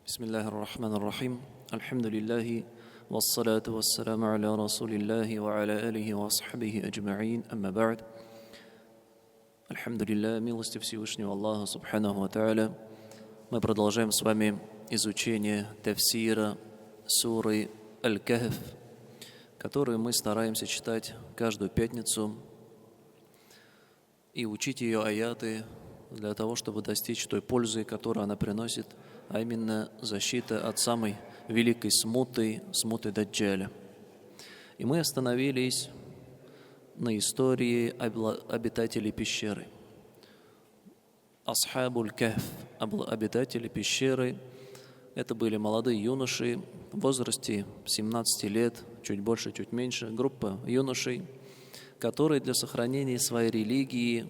بسم الله الرحمن الرحيم الحمد لله والصلاة والسلام على رسول الله وعلى آله وصحبه أجمعين أما بعد. Альхамдулилля, милости Всевышнего Аллаха Субханаху ва Тааля, мы продолжаем с вами изучение тафсира суры Аль-Кахф, которую мы стараемся читать каждую пятницу и учить ее аяты для того, чтобы достичь той пользы, которую она приносит, а именно защита от самой великой смуты Даджаля. И мы остановились на истории обитателей пещеры. Асхабуль Кахф, обитатели пещеры, это были молодые юноши в возрасте 17 лет, чуть больше, чуть меньше, группа юношей, которые для сохранения своей религии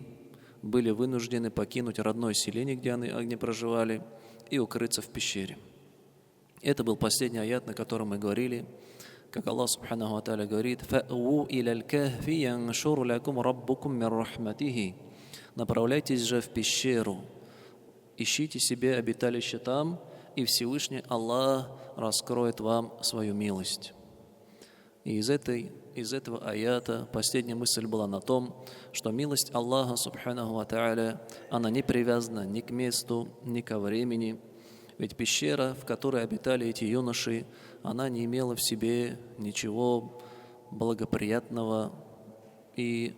были вынуждены покинуть родное селение, где они проживали, и укрыться в пещере. Это был последний аят, на котором мы говорили, как Аллах Субханаху ва Тааля говорит: «Фа'у иля аль-кахфи яншур лакум раббукум мир рахматихи». Направляйтесь же в пещеру, ищите себе обиталище там, и Всевышний Аллах раскроет вам свою милость. И из этого аята последняя мысль была на том, что милость Аллаха Субханаху ва Тааля, она не привязана ни к месту, ни ко времени. Ведь пещера, в которой обитали эти юноши, она не имела в себе ничего благоприятного и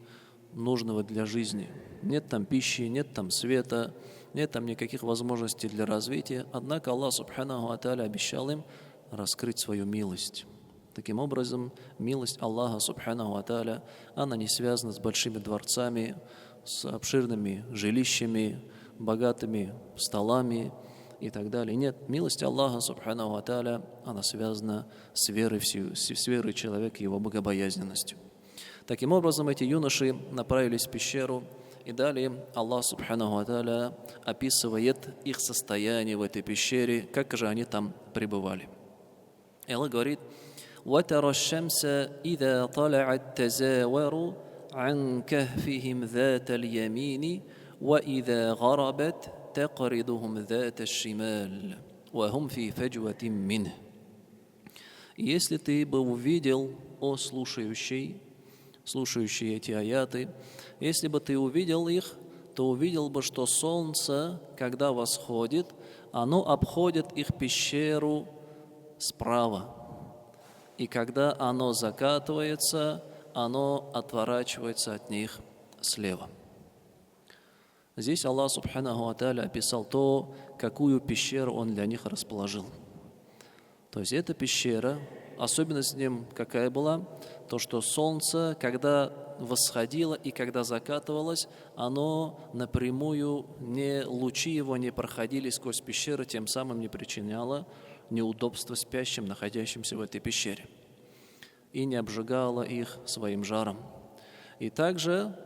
нужного для жизни. Нет там пищи, нет там света, нет там никаких возможностей для развития. Однако Аллах Субханаху ва Тааля обещал им раскрыть свою милость. Таким образом, милость Аллаха Субханаху ва Тааля, она не связана с большими дворцами, с обширными жилищами, богатыми столами и так далее. Нет, милость Аллаха Субханаху ва Тааля, она связана с верой человека и его богобоязненностью. Таким образом, эти юноши направились в пещеру, и далее Аллах Субханаху ва Тааля описывает их состояние в этой пещере, как же они там пребывали. И Аллах говорит: وترى الشمس إذا طلعت تزاور عن كهفهم ذات اليمين وإذا غربت تقرضهم ذات الشمال وهم في فجوة منه. Если ты бы увидел, о слушающий эти аяты, если бы ты увидел их, то увидел бы, что солнце, когда восходит, оно обходит их пещеру справа. И когда оно закатывается, оно отворачивается от них слева. Здесь Аллах Субханаху ва Тааля описал то, какую пещеру Он для них расположил. То есть эта пещера, особенность в нем какая была? То, что солнце, когда восходило и когда закатывалось, оно напрямую, лучи его не проходили сквозь пещеру, тем самым не причиняло неудобства спящим, находящимся в этой пещере, и не обжигало их своим жаром. И также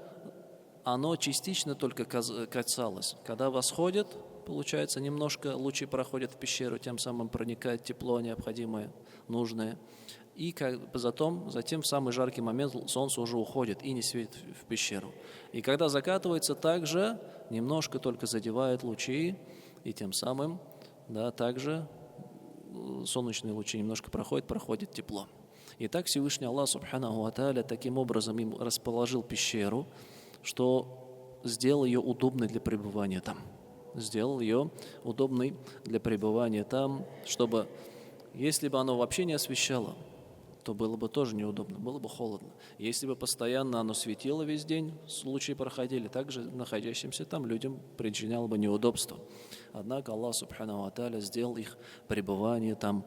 оно частично только касалось. Когда восходит, получается, немножко лучи проходят в пещеру, тем самым проникает тепло необходимое, нужное. И затем в самый жаркий момент солнце уже уходит и не светит в пещеру. И когда закатывается, также немножко только задевает лучи, и тем самым, также солнечные лучи немножко проходит тепло. И так Всевышний Аллах Субханаху ва Тааля таким образом им расположил пещеру, что сделал ее удобной для пребывания там. Чтобы, если бы оно вообще не освещало, то было бы тоже неудобно, было бы холодно. Если бы постоянно оно светило весь день, лучи проходили, также находящимся там людям причиняло бы неудобство. Однако Аллах Субханаху ва Тааля сделал их пребывание там,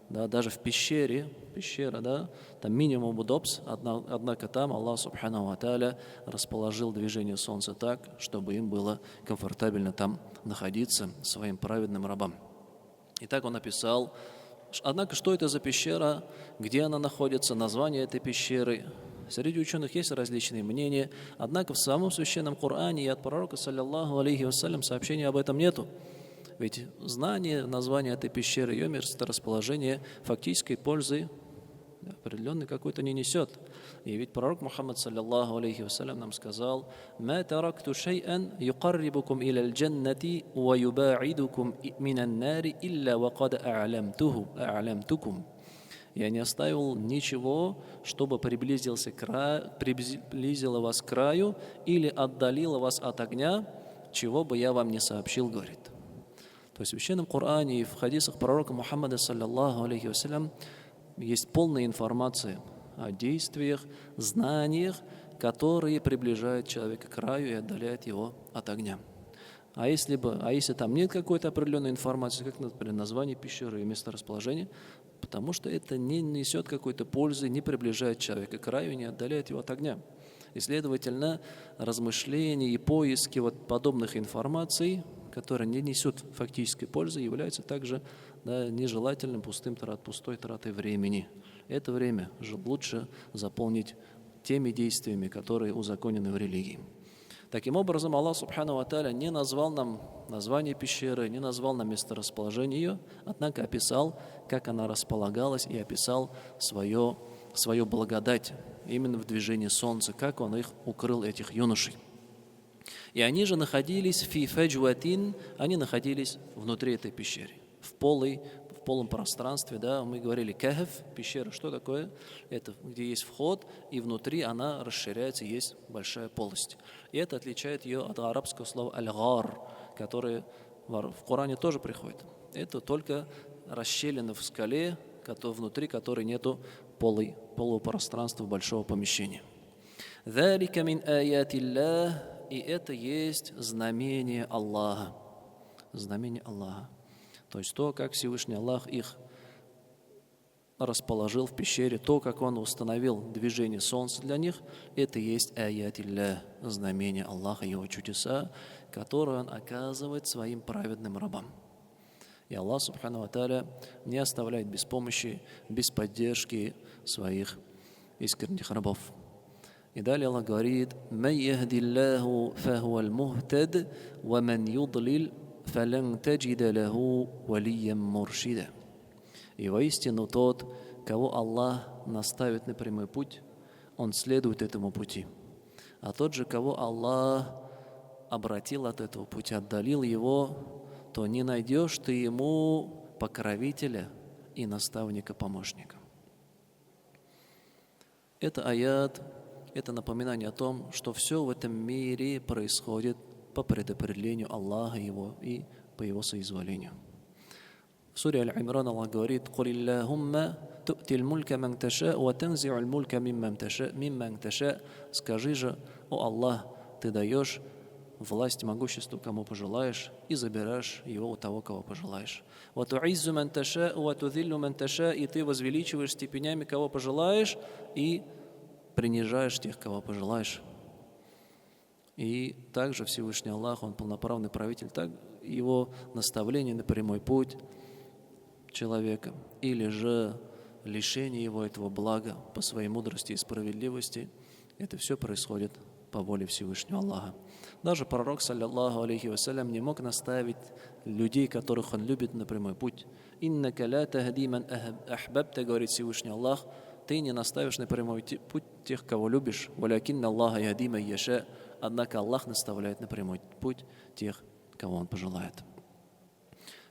даже в пещера, там минимум удобств, однако там Аллах Субханаху ва Тааля расположил движение солнца так, чтобы им было комфортабельно там находиться своим праведным рабам. И так он описал. Однако, что это за пещера, где она находится, название этой пещеры? Среди ученых есть различные мнения, однако в самом священном Коране и от пророка, саллаллаху алейхи вассалям, сообщения об этом нету. Ведь знание названия этой пещеры, ее месторасположение фактической пользы определенный какой-то не несет. И ведь пророк Мухаммад, саллиллаху алейхи вассалям, нам сказал: «Ма таракту шай'ан юқаррибукум иля аль-джаннати ва юба'идукум минан нари илля ва кад а'лямтукум». Я не оставил ничего, чтобы приблизило вас к краю или отдалило вас от огня, чего бы я вам не сообщил, говорит. То есть в Священном Коране и в хадисах пророка Мухаммада, саллиллаху алейхи вассалям, есть полная информация о действиях, знаниях, которые приближают человека к краю и отдаляют его от огня. А если там нет какой-то определенной информации, как, например, название пещеры и месторасположение, потому что это не несет какой-то пользы, не приближает человека к краю и не отдаляет его от огня. И, следовательно, размышления и поиски подобных информаций, которые не несут фактической пользы, являются также нежелательным, пустой тратой времени. Это время лучше заполнить теми действиями, которые узаконены в религии. Таким образом, Аллах Субхану ва Тааля не назвал нам название пещеры, не назвал нам месторасположение ее, однако описал, как она располагалась, и описал свою благодать именно в движении солнца, как он их укрыл, этих юношей. И они же находились фи фаджуатин, они находились внутри этой пещеры, в полом пространстве, мы говорили кахф, пещера, что такое? Это где есть вход, и внутри она расширяется, есть большая полость. И это отличает ее от арабского слова аль-гар, которое в Коране тоже приходит. Это только расщелина в скале, внутри которой нету полупространства большого помещения. ذَلِكَ مِنْ آيَاتِ اللَّهِ. И это есть знамение Аллаха. Знамение Аллаха. То есть то, как Всевышний Аллах их расположил в пещере, то, как Он установил движение солнца для них, это есть аятилля, знамение Аллаха, Его чудеса, которые Он оказывает своим праведным рабам. И Аллах, субхану ва тааля, не оставляет без помощи, без поддержки своих искренних рабов. И далее Аллах говорит: «Ман яхдиллаху фахуаль мухтад, ва ман юдлил фалан таджида лаху валийям муршида». И воистину тот, кого Аллах наставит на прямой путь, он следует этому пути. А тот же, кого Аллах обратил от этого пути, отдалил его, то не найдешь ты ему покровителя и наставника-помощника. Это аят, это напоминание о том, что все в этом мире происходит по предопределению Аллаха и по Его соизволению. В суре Аль-Имран Аллах говорит: «Куль Аллахумма ту'тиль мулька ман таша, ва танзи'уль мулька мимман таша». Скажи же: «О Аллах, Ты даешь власть, могущество кому пожелаешь, и забираешь его у того, кого пожелаешь. «Ва ту'иззу ман таша, ва тудиллу ман таша». И Ты возвеличиваешь степенями, кого пожелаешь, и принижаешь тех, кого пожелаешь. И также Всевышний Аллах, Он полноправный правитель, так Его наставление на прямой путь человека, или же лишение его этого блага по своей мудрости и справедливости, это все происходит по воле Всевышнего Аллаха. Даже пророк, саллиллаху алейхи вассалям, не мог наставить людей, которых он любит, на прямой путь. «Иннака ла тахди ман ахбабта», говорит Всевышний Аллах, ты не наставишь на прямой путь тех, кого любишь. «Валякинна Аллаха яхди ман яша». Однако Аллах наставляет на прямой путь тех, кого Он пожелает.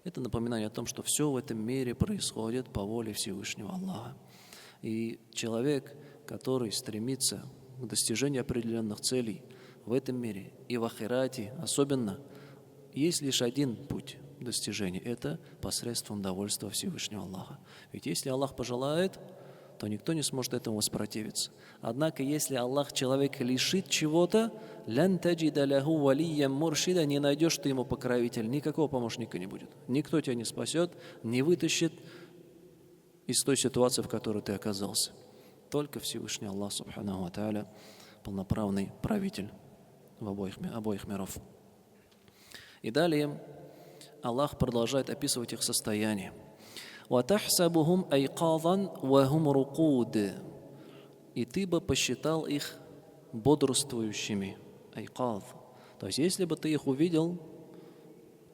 Это напоминание о том, что все в этом мире происходит по воле Всевышнего Аллаха. И человек, который стремится к достижению определенных целей в этом мире и в ахирате особенно, есть лишь один путь достижения. Это посредством довольства Всевышнего Аллаха. Ведь если Аллах пожелает, то никто не сможет этому воспротивиться. Однако, если Аллах человека лишит чего-то, «Лян таджида лаху валийям муршида», не найдешь ты ему покровителя, никакого помощника не будет. Никто тебя не спасет, не вытащит из той ситуации, в которой ты оказался. Только Всевышний Аллах, субханаху ва тааля, полноправный правитель в обоих миров. И далее Аллах продолжает описывать их состояние. وَتَحْسَبُهُمْ أَيْقَاظًا وَهُمْ رُقُودٌ. И ты бы посчитал их бодрствующими. Айказ. То есть, если бы ты их увидел,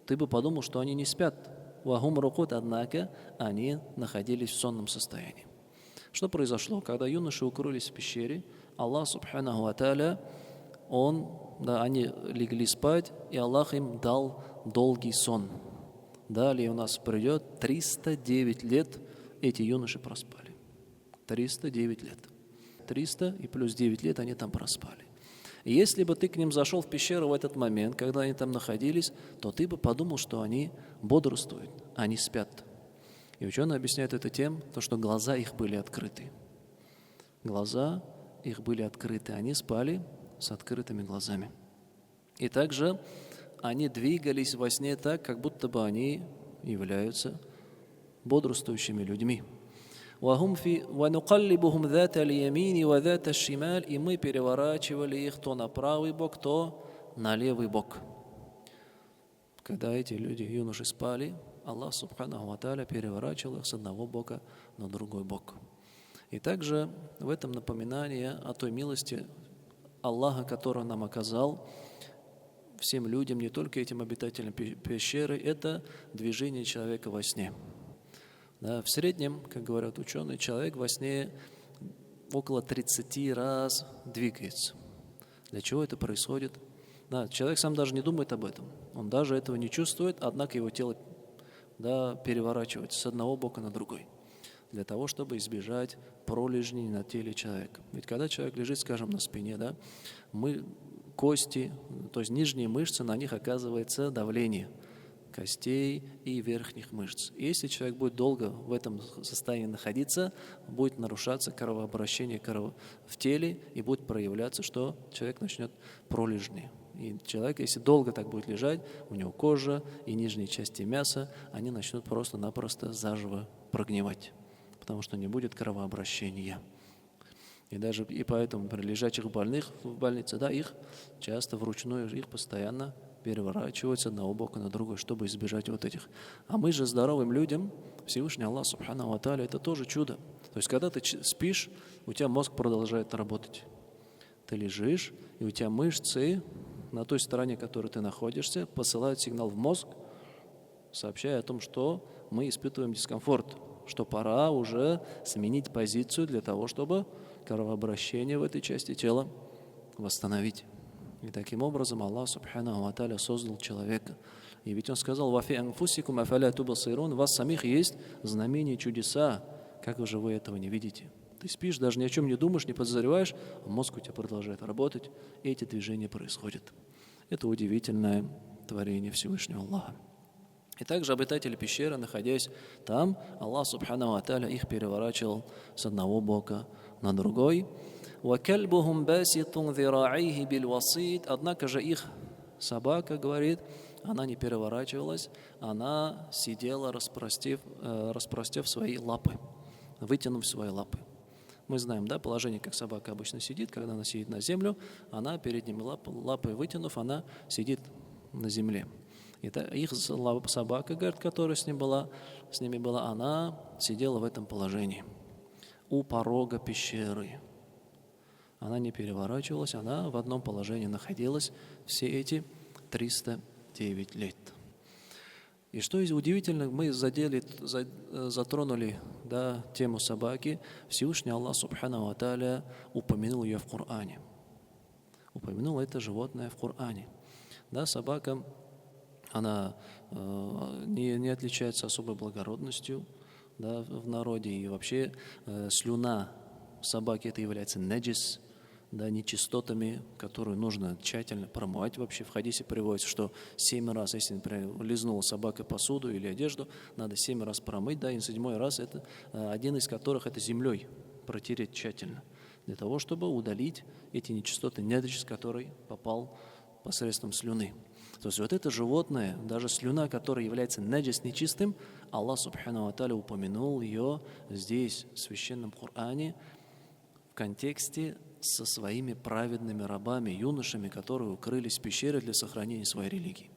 ты бы подумал, что они не спят. وَهُمْ رُقُودٌ. Однако они находились в сонном состоянии. Что произошло? Когда юноши укрылись в пещере, Аллах Субханаху ва Тааля, они легли спать, и Аллах им дал долгий сон. Далее у нас придет 309 лет эти юноши проспали. 309 лет. 300 и плюс 9 лет они там проспали. И если бы ты к ним зашел в пещеру в этот момент, когда они там находились, то ты бы подумал, что они бодрствуют, они спят. И ученые объясняют это тем, что глаза их были открыты. Глаза их были открыты, они спали с открытыми глазами. И также они двигались во сне так, как будто бы они являются бодрствующими людьми. وَنُقَلِّبُهُمْ ذَاتَ الْيَمِينِ وَذَاتَ الشِّمَالِ. И мы переворачивали их то на правый бок, то на левый бок. Когда эти люди, юноши, спали, Аллах Субханаху ва Тааля переворачивал их с одного бока на другой бок. И также в этом напоминание о той милости Аллаха, которую нам оказал всем людям, не только этим обитателям пещеры, это движение человека во сне. Да, в среднем, как говорят ученые, человек во сне около 30 раз двигается. Для чего это происходит? Да, человек сам даже не думает об этом. Он даже этого не чувствует, однако его тело переворачивается с одного бока на другой. Для того, чтобы избежать пролежней на теле человека. Ведь когда человек лежит, скажем, на спине, кости, то есть нижние мышцы, на них оказывается давление костей и верхних мышц. И если человек будет долго в этом состоянии находиться, будет нарушаться кровообращение в теле и будет проявляться, что человек начнет пролежни. И человек, если долго так будет лежать, у него кожа и нижние части мяса, они начнут просто-напросто заживо прогнивать, потому что не будет кровообращения. И поэтому при лежачих больных в больнице, их часто вручную, их постоянно переворачивают с одного бока на другой, чтобы избежать вот этих. А мы же здоровым людям, Всевышний Аллах Субханаху ва Тааля, это тоже чудо. То есть, когда ты спишь, у тебя мозг продолжает работать. Ты лежишь, и у тебя мышцы на той стороне, в которой ты находишься, посылают сигнал в мозг, сообщая о том, что мы испытываем дискомфорт, что пора уже сменить позицию для того, чтобы кровообращение в этой части тела восстановить. И таким образом Аллах Субханаху ва Тааля создал человека. И ведь Он сказал: «Ва фи анфусикум афаля тубасирун». У вас самих есть знамения, чудеса, как же вы этого не видите? Ты спишь, даже ни о чем не думаешь, не подозреваешь, а мозг у тебя продолжает работать, и эти движения происходят. Это удивительное творение Всевышнего Аллаха. И также обитатели пещеры, находясь там, Аллах Субханаху ва Тааля их переворачивал с одного бока на другой. وَكَلْبُهُمْ بَاسِطٌ ذِرَاعَيْهِ بِالْوَصِيدِ. Однако же их собака, говорит, она не переворачивалась, она сидела, распростев свои лапы, вытянув свои лапы. Мы знаем, положение, как собака обычно сидит, когда она сидит на землю, она передними лапой вытянув, она сидит на земле. И их собака, говорит, которая с ними была, она сидела в этом положении у порога пещеры. Она не переворачивалась, она в одном положении находилась все эти 309 лет. И что из удивительного, мы затронули тему собаки. Всевышний Аллах Субханаху ва Тааля упомянул ее в Коране. Упомянул это животное в Коране. Собака, она не отличается особой благородностью в народе. И вообще слюна собаки это является наджис, нечистотами, которые нужно тщательно промывать. Вообще в хадисе приводится, что 7 раз, если, например, лизнула собака посуду или одежду, надо 7 раз промыть, и 7-й раз, это один из которых это землей протереть тщательно, для того, чтобы удалить эти нечистоты, наджис, который попал посредством слюны. То есть вот это животное, даже слюна, которая является наджис, нечистым, Аллах Субханаху ва Тааля упомянул ее здесь, в Священном Коране, в контексте со своими праведными рабами, юношами, которые укрылись в пещере для сохранения своей религии.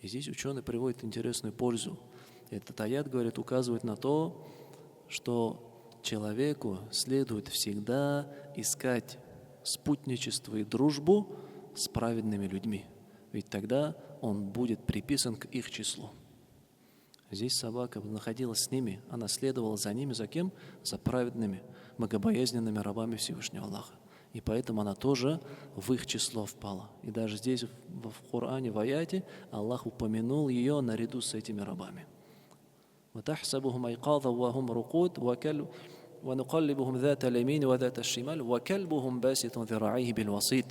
И здесь ученые приводят интересную пользу. Этот аят, говорит, указывает на то, что человеку следует всегда искать спутничество и дружбу с праведными людьми. Ведь тогда он будет приписан к их числу. Здесь собака находилась с ними, она следовала за ними, за кем? За праведными, богобоязненными рабами Всевышнего Аллаха. И поэтому она тоже в их число впала. И даже здесь в Коране, в аяте, Аллах упомянул ее наряду с этими рабами. وَتَحْسَبُهُمْ أَيْقَاظًا وَهُمْ رُقُودٌ وَنُقَلِّبُهُمْ ذَاتَ الْيَمِينِ وَذَاتَ الشِّمَالِ وَكَلْبُهُمْ بَاسِطٌ ذِرَاعَيْهِ بِالْوَصِيدِ.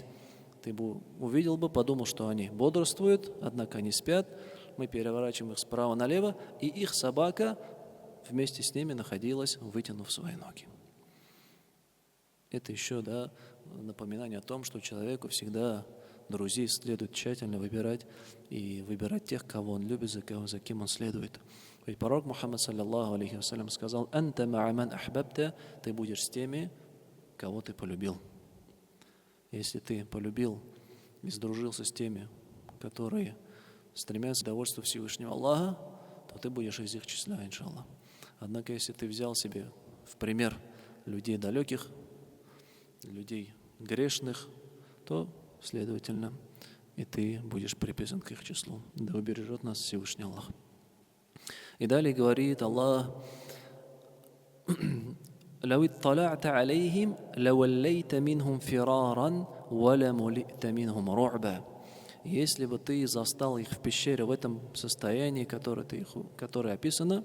Ты бы увидел бы, подумал, что они бодрствуют, однако они спят. Мы переворачиваем их справа налево, и их собака вместе с ними находилась, вытянув свои ноги. Это еще, напоминание о том, что человеку всегда друзей следует тщательно выбирать и выбирать тех, кого он любит, за кем он следует. Ведь пророк Мухаммад, саллаллаху алейхи вассалям, сказал: «Анта ма'аман ахбабта», ты будешь с теми, кого ты полюбил. Если ты полюбил и сдружился с теми, которые стремятся к довольству Всевышнего Аллаха, то ты будешь из их числа, иншаллах. Однако, если ты взял себе в пример людей далеких, людей грешных, то, следовательно, и ты будешь приписан к их числу. Да убережет нас Всевышний Аллах. И далее говорит Аллах: «Лау иттала'та алейхим, лаваллейта минхум фираран, валямули'та минхум ру'ба». Если бы ты застал их в пещере в этом состоянии, которое описано,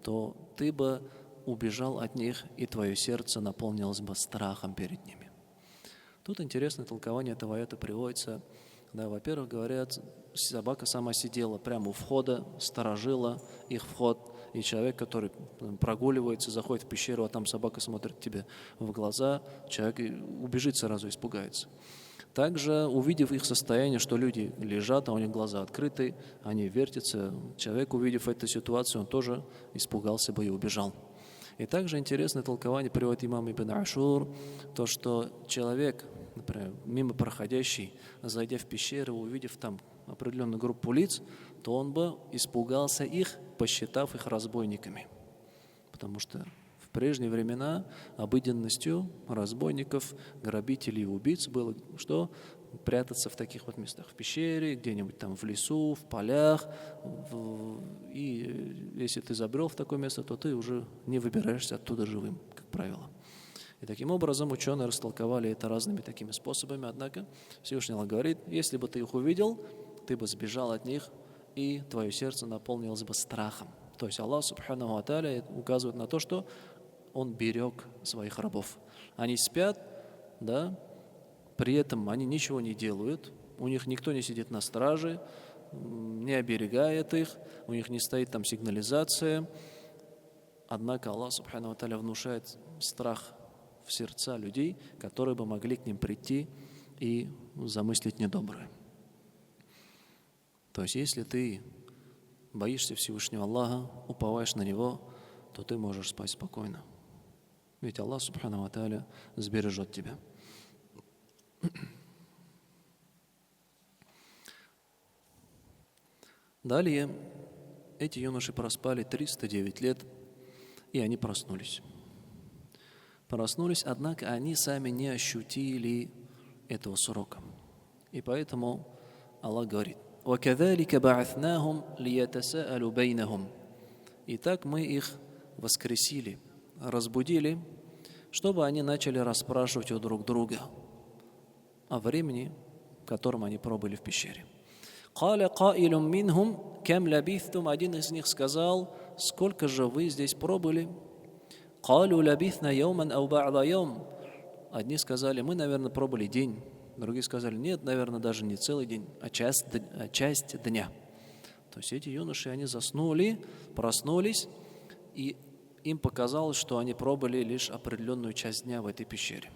то ты бы убежал от них, и твое сердце наполнилось бы страхом перед ними. Тут интересное толкование этого аята приводится. Во-первых, говорят, собака сама сидела прямо у входа, сторожила их вход, и человек, который прогуливается, заходит в пещеру, а там собака смотрит тебе в глаза, человек убежит сразу, испугается. Также, увидев их состояние, что люди лежат, а у них глаза открыты, они вертятся, человек, увидев эту ситуацию, он тоже испугался бы и убежал. И также интересное толкование приводит имам Ибн Ашур, то, что человек, например, мимо проходящий, зайдя в пещеру, увидев там определенную группу лиц, то он бы испугался их, посчитав их разбойниками. Потому что в прежние времена обыденностью разбойников, грабителей и убийц было что? Прятаться в таких вот местах, в пещере, где-нибудь там в лесу, в полях. И если ты забрел в такое место, то ты уже не выбираешься оттуда живым, как правило. И таким образом ученые растолковали это разными такими способами. Однако Всевышний Аллах говорит: если бы ты их увидел, ты бы сбежал от них, и твое сердце наполнилось бы страхом. То есть Аллах Субханаху ва Тааля указывает на то, что Он берег своих рабов. Они спят, при этом они ничего не делают, у них никто не сидит на страже, не оберегает их, у них не стоит там сигнализация. Однако Аллах Субханаху ва Тааля внушает страх в сердца людей, которые бы могли к ним прийти и замыслить недоброе. То есть, если ты боишься Всевышнего Аллаха, уповаешь на Него, то ты можешь спать спокойно. Ведь Аллах Субханаху ва Тааля сбережет тебя. Далее, эти юноши проспали 309 лет, и они проснулись. Однако они сами не ощутили этого срока. И поэтому Аллах говорит: وَكَذَلِكَ بَعَثْنَاهُمْ لِيَتَسَاءَلُوا بَيْنَهُمْ. И так мы их воскресили, разбудили, чтобы они начали расспрашивать у друг друга о времени, в котором они пробыли в пещере. قَالَ قَائِلٌ مِّنْهُمْ كَمْ لَبِثْتُمْ. Один из них сказал: сколько же вы здесь пробыли? قَالُوا لَبِثْنَا يَوْمًا أَوْ بَعْضَ يَوْمٍ. Одни сказали: мы, наверное, пробыли день. Другие сказали: нет, наверное, даже не целый день, а часть дня. То есть эти юноши, они заснули, проснулись, и им показалось, что они пробыли лишь определенную часть дня в этой пещере.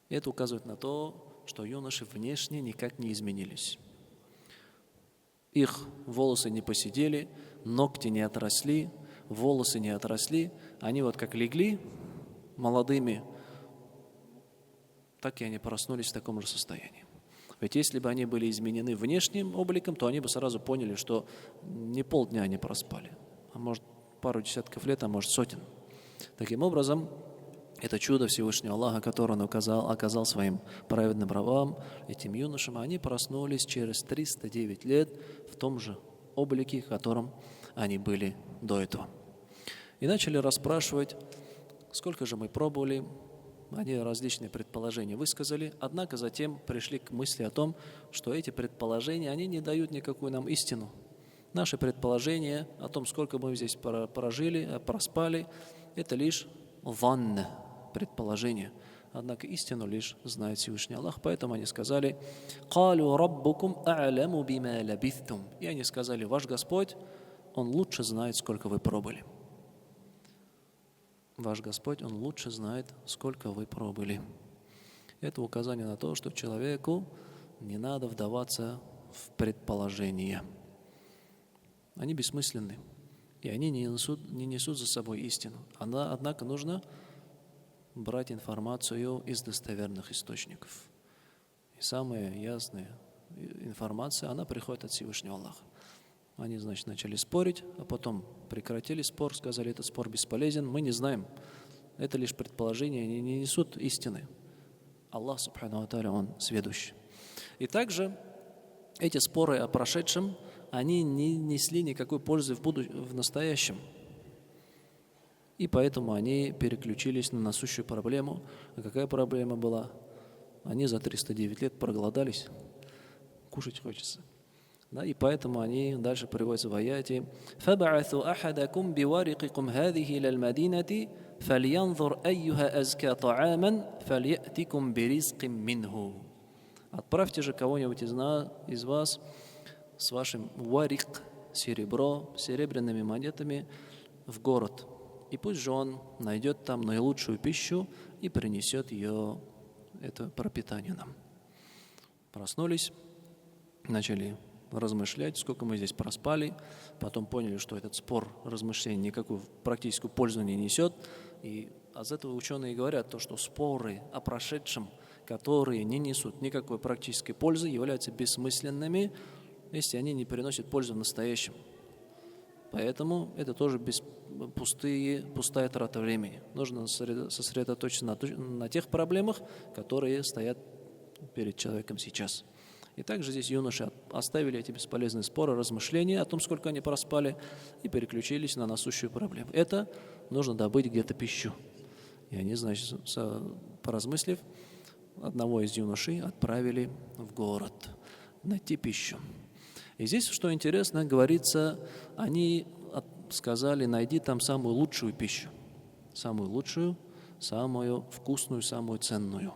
И это указывает на то, что юноши внешне никак не изменились. Их волосы не поседели, ногти не отросли, волосы не отросли. Они вот как легли молодыми, так и они проснулись в таком же состоянии. Ведь если бы они были изменены внешним обликом, то они бы сразу поняли, что не полдня они проспали, а может пару десятков лет, а может сотен. Таким образом, это чудо Всевышнего Аллаха, которое Он оказал своим праведным рабам, этим юношам, они проснулись через 309 лет в том же облике, в котором они были до этого. И начали расспрашивать, сколько же мы пробовали. Они различные предположения высказали, однако затем пришли к мысли о том, что эти предположения, они не дают никакую нам истину. Наши предположения о том, сколько мы здесь прожили, проспали, это лишь ванна, предположение. Однако истину лишь знает Всевышний Аллах. Поэтому они сказали: «Калу раббукум а'ляму бима лабithtum». И они сказали: ваш Господь, Он лучше знает, сколько вы пробыли. Ваш Господь, Он лучше знает, сколько вы пробыли. Это указание на то, что человеку не надо вдаваться в предположения. Они бессмысленны, и они не несут за собой истину. Однако нужно брать информацию из достоверных источников. И самая ясная информация, она приходит от Всевышнего Аллаха. Они, значит, начали спорить, а потом прекратили спор, сказали, этот спор бесполезен, мы не знаем. Это лишь предположения, они не несут истины. Аллах, субхану ва тааля, Он сведущий. И также эти споры о прошедшем, они не несли никакой пользы в настоящем. И поэтому они переключились на насущую проблему. А какая проблема была? Они за 309 лет проголодались, кушать хочется. Да, и поэтому они дальше приводятся в аяте: «Фаба'атhu ахадакум биварикикум хадихи лаль мадинати, фальянзур айюха азка та'аман, фальятикум биризким минху». Отправьте же кого-нибудь из вас с вашим варик, серебро, серебряными монетами в город. И пусть же он найдет там наилучшую пищу и принесет ее, это пропитание нам. Проснулись, начали размышлять, сколько мы здесь проспали, потом поняли, что этот спор размышлений никакую практическую пользу не несет. И из этого ученые говорят, то, что споры о прошедшем, которые не несут никакой практической пользы, являются бессмысленными, если они не приносят пользу в настоящем. Поэтому это тоже пустая трата времени. Нужно сосредоточиться на тех проблемах, которые стоят перед человеком сейчас. И также здесь юноши оставили эти бесполезные споры, размышления о том, сколько они проспали, и переключились на насущую проблему. Это нужно добыть где-то пищу. И они, значит, поразмыслив, одного из юношей отправили в город найти пищу. И здесь, что интересно, говорится, они сказали: найди там самую лучшую пищу. Самую лучшую, самую вкусную, самую ценную.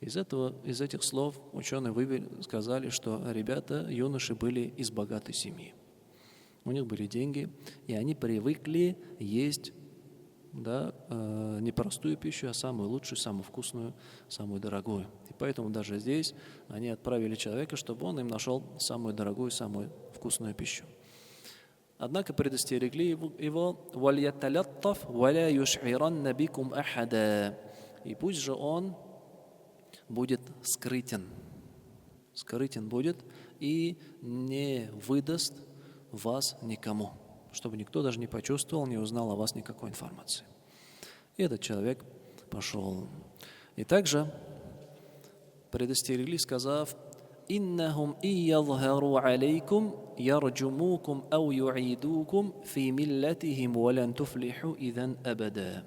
Из этих слов ученые сказали, что ребята, юноши, были из богатой семьи. У них были деньги, и они привыкли есть, да, не простую пищу, а самую лучшую, самую вкусную, самую дорогую. И поэтому даже здесь они отправили человека, чтобы он им нашел самую дорогую, самую вкусную пищу. Однако предостерегли его: «Вальяталаттаф валя юш'иранна бикум ахада». И пусть же он будет скрытен будет и не выдаст вас никому, чтобы никто даже не почувствовал, не узнал о вас никакой информации. И этот человек пошел. И также предостерегли, сказав: «Иннахум иязхару алейкум ярджумукум ау юидукум фи миллатихим валан туфлиху идан абада».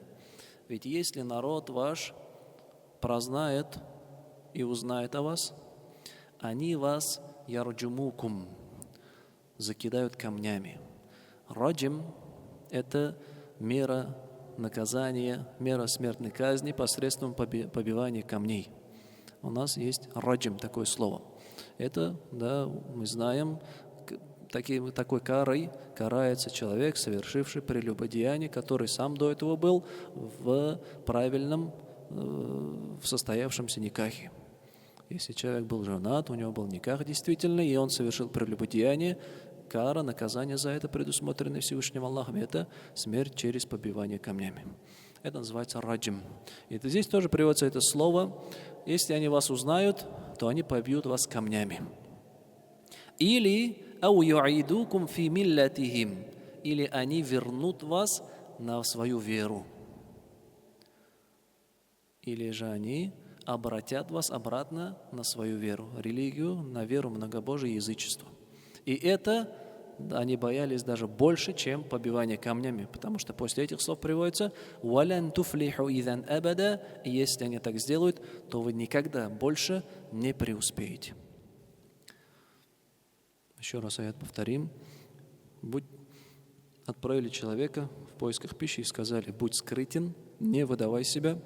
Ведь если народ ваш прознает и узнает о вас, они вас ярджумукум закидают камнями. Раджим – это мера наказания, мера смертной казни посредством побивания камней. У нас есть раджим, такое слово. Это, да, мы знаем, такой карой карается человек, совершивший прелюбодеяние, который сам до этого был в правильном, в состоявшемся никахе. Если человек был женат, у него был никах действительно, и он совершил прелюбодеяние, кара, наказание за это, предусмотренное Всевышним Аллахом, это смерть через побивание камнями. Это называется раджим. И здесь тоже приводится это слово: если они вас узнают, то они побьют вас камнями. Или ау юидукум фи миллатихим, или они вернут вас на свою веру. Или же они обратят вас обратно на свою веру, религию, на веру многобожие и язычество. И это они боялись даже больше, чем побивание камнями, потому что после этих слов приводится «Валян туфлиху идан абада», и если они так сделают, то вы никогда больше не преуспеете. Еще раз аят повторим. Отправили человека в поисках пищи и сказали: будь скрытен, не выдавай себя,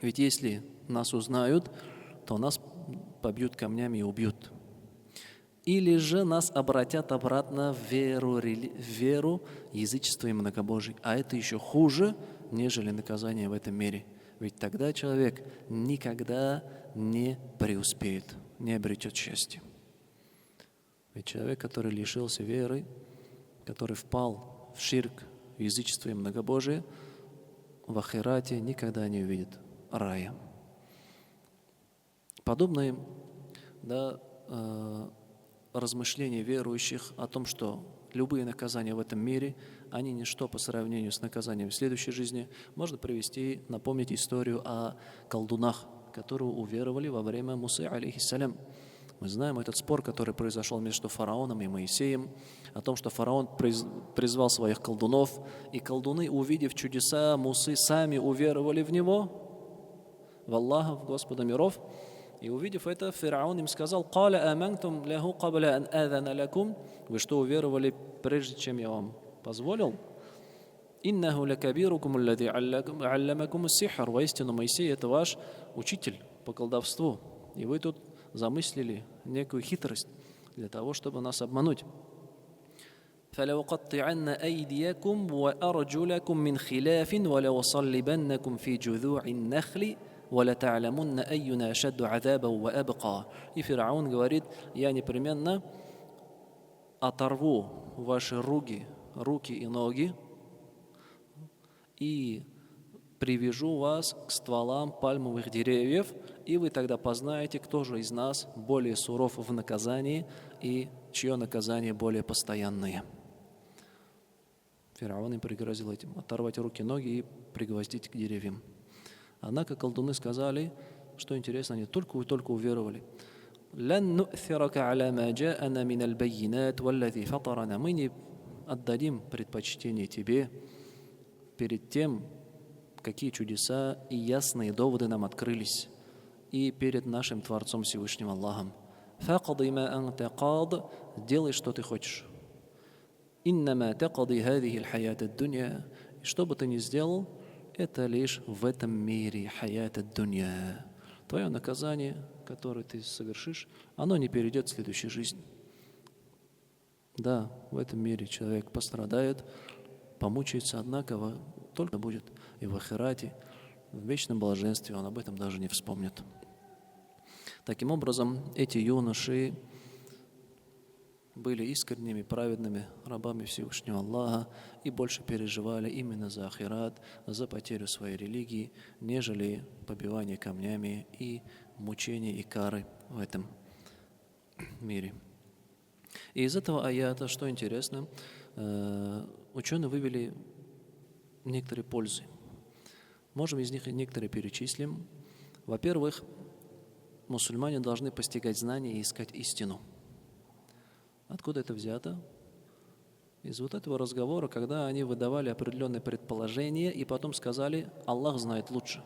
ведь если нас узнают, то нас побьют камнями и убьют. Или же нас обратят обратно в веру язычества и многобожий. А это еще хуже, нежели наказание в этом мире. Ведь тогда человек никогда не преуспеет, не обретет счастье. Ведь человек, который лишился веры, который впал в ширк, в язычество и многобожие, в ахирате никогда не увидит рая. Подобные размышления верующих о том, что любые наказания в этом мире, они ничто по сравнению с наказанием в следующей жизни, можно привести, напомнить историю о колдунах, которые уверовали во время Мусы, алейхиссалям. Мы знаем этот спор, который произошел между фараоном и Моисеем, о том, что фараон призвал своих колдунов, и колдуны, увидев чудеса Мусы, сами уверовали в него, в Аллаха, в Господа миров. И увидев это, фараон им сказал: «Каля амантум ляху кабля ан адана лакум». Вы что, уверовали, прежде чем я вам позволил? «Иннаху лакабирукум аллади алламакум ас-сихр». Воистину, Моисей — это ваш учитель по колдовству. И вы тут замыслили некую хитрость для того, чтобы нас обмануть. فَلَوْقَطِّعَنَّ أَيْدِيَكُمْ وَأَرْجُلَكُمْ مِنْ خِلَافٍ وَلَوَصَلِّبَنَّكُمْ فِي جُذُوعِ النَّخْلِ وَلَتَعْلَمُنَّ أَيُّنَا أَشَدُّ عَذَابًا وَأَبْقَى. И Фираун говорит: я непременно оторву ваши руки и ноги и привяжу вас к стволам пальмовых деревьев, и вы тогда познаете, кто же из нас более суров в наказании и чье наказание более постоянное. Фараон им пригрозил этим: оторвать руки, ноги и пригвоздить к деревьям. Однако колдуны сказали, что интересно, они только уверовали. «Лан ну'thирaka аля ма джа'ана миналь баййинат валлади фатарана». Мы не отдадим предпочтение тебе перед тем, какие чудеса и ясные доводы нам открылись, и перед нашим Творцом Всевышним Аллахом. «Факади ма анта кад», делай, что ты хочешь. «Иннама такади хадихи аль-хаят ад-дунья». И что бы ты ни сделал, это лишь в этом мире, хаят ад-дунья. Твое наказание, которое ты совершишь, оно не перейдет в следующую жизнь. Да, в этом мире человек пострадает, помучается, однако только будет и в ахирате, в вечном блаженстве, он об этом даже не вспомнит. Таким образом, эти юноши были искренними, праведными рабами Всевышнего Аллаха и больше переживали именно за ахират, за потерю своей религии, нежели побивание камнями и мучения и кары в этом мире. И из этого аята, что интересно, ученые вывели некоторые пользы. Можем из них некоторые перечислим. Во-первых, мусульмане должны постигать знания и искать истину. Откуда это взято? Из вот этого разговора, когда они выдавали определенные предположения и потом сказали: Аллах знает лучше.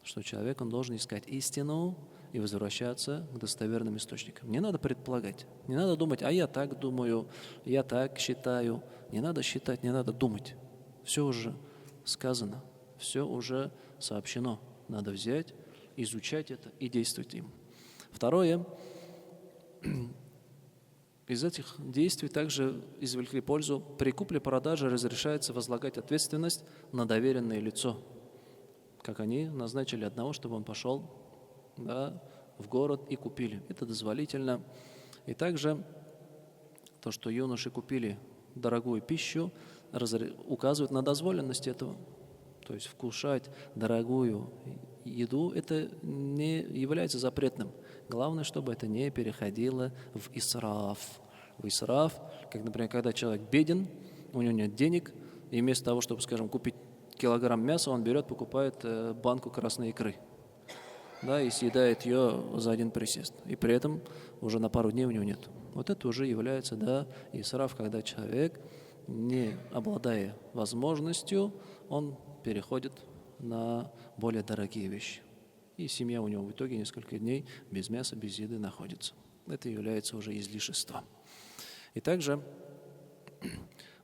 Что человек, он должен искать истину и возвращаться к достоверным источникам. Не надо предполагать, не надо думать: а я так думаю, я так считаю. Не надо считать, не надо думать. Все уже сказано, все уже сообщено. Надо взять, изучать это и действовать им. Второе. Из этих действий также извлекли пользу. При купле-продаже разрешается возлагать ответственность на доверенное лицо. Как они назначили одного, чтобы он пошел в город и купили. Это дозволительно. И также то, что юноши купили дорогую пищу, указывает на дозволенность этого. То есть вкушать дорогую еду, это не является запретным. Главное, чтобы это не переходило в исраф. В исраф, как, например, когда человек беден, у него нет денег, и вместо того, чтобы, скажем, купить килограмм мяса, он берет, покупает банку красной икры. да, и съедает ее за один присест. И при этом уже на пару дней у него нет. Вот это уже является, да, исраф, когда человек, не обладая возможностью, он переходит на более дорогие вещи. И семья у него в итоге несколько дней без мяса, без еды находится. Это является уже излишеством. И также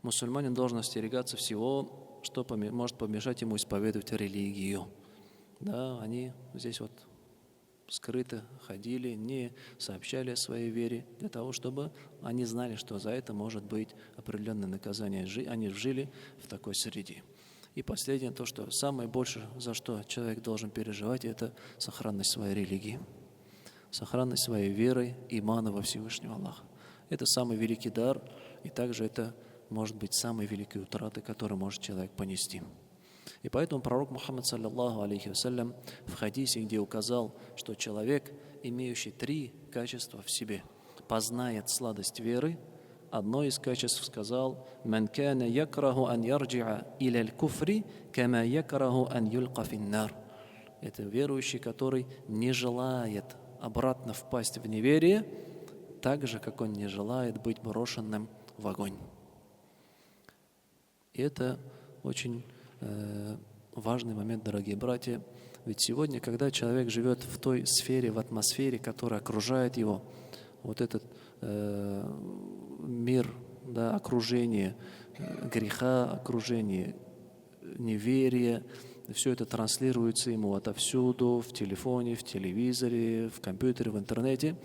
мусульманин должен остерегаться всего, что может помешать ему исповедовать религию. Да, они здесь вот скрыто ходили, не сообщали о своей вере, для того, чтобы они знали, что за это может быть определенное наказание. Они жили в такой среде. И последнее, то, что самое большее, за что человек должен переживать, это сохранность своей религии, сохранность своей веры, имана во Всевышнего Аллаха. Это самый великий дар, и также это может быть самой великой утратой, которую может человек понести. И поэтому пророк Мухаммад, саллаллаху алейхи вассалям, в хадисе, где указал, что человек, имеющий 3 качества в себе, познает сладость веры, одно из качеств сказал: «Ман кана якраху ан ярджиа иля аль-куфри, кама якраху ан юлка финнар». Это верующий, который не желает обратно впасть в неверие, так же, как он не желает быть брошенным в огонь. И это очень важный момент, дорогие братья. Ведь сегодня, когда человек живет в той сфере, в атмосфере, которая окружает его, вот этот мир, да, окружение греха, окружение неверия, все это транслируется ему отовсюду, в телефоне, в телевизоре, в компьютере, в интернете.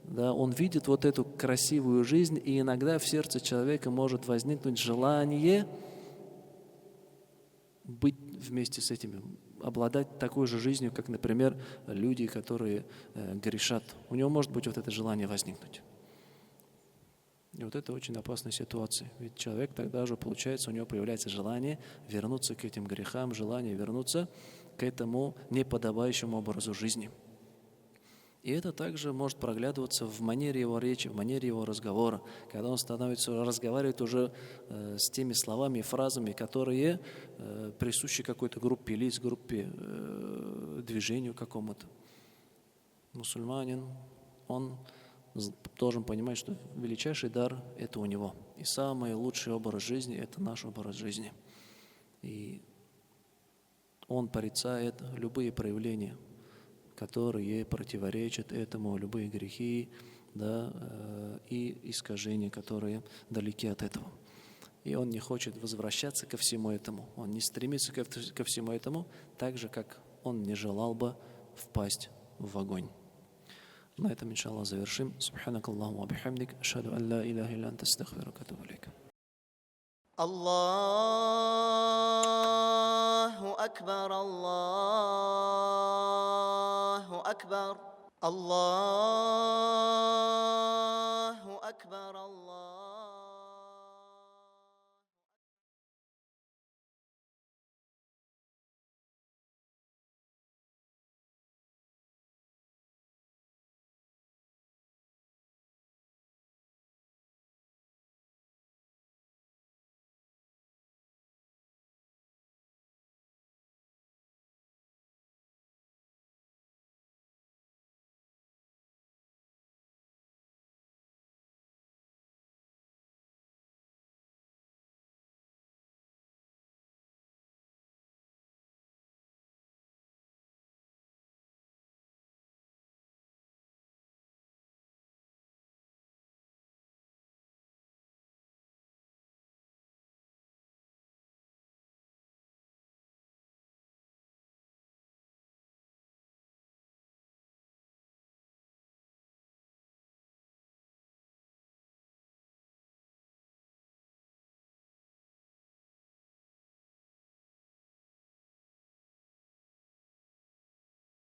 Да, он видит вот эту красивую жизнь, и иногда в сердце человека может возникнуть желание быть вместе с этими, обладать такой же жизнью, как, например, люди, которые грешат. У него может быть вот это желание возникнуть. И вот это очень опасная ситуация. Ведь человек тогда же, получается, у него появляется желание вернуться к этим грехам, желание вернуться к этому неподобающему образу жизни. И это также может проглядываться в манере его речи, в манере его разговора, когда он разговаривает уже с теми словами и фразами, которые присущи какой-то группе лиц, группе, движению какому-то. Мусульманин, он должен понимать, что величайший дар – это у него. И самый лучший образ жизни – это наш образ жизни. И он порицает любые проявления, которые противоречат этому, любые грехи, да, и искажения, которые далеки от этого. И он не хочет возвращаться ко всему этому, он не стремится ко всему этому, так же, как он не желал бы впасть в огонь. На этом, иншаллах, завершим. Субханак Аллаху ва бихамдик, ашхаду ан ла илаха илля анта, астагфирука ва атубу илейк. الله أكبر الله أكبر الله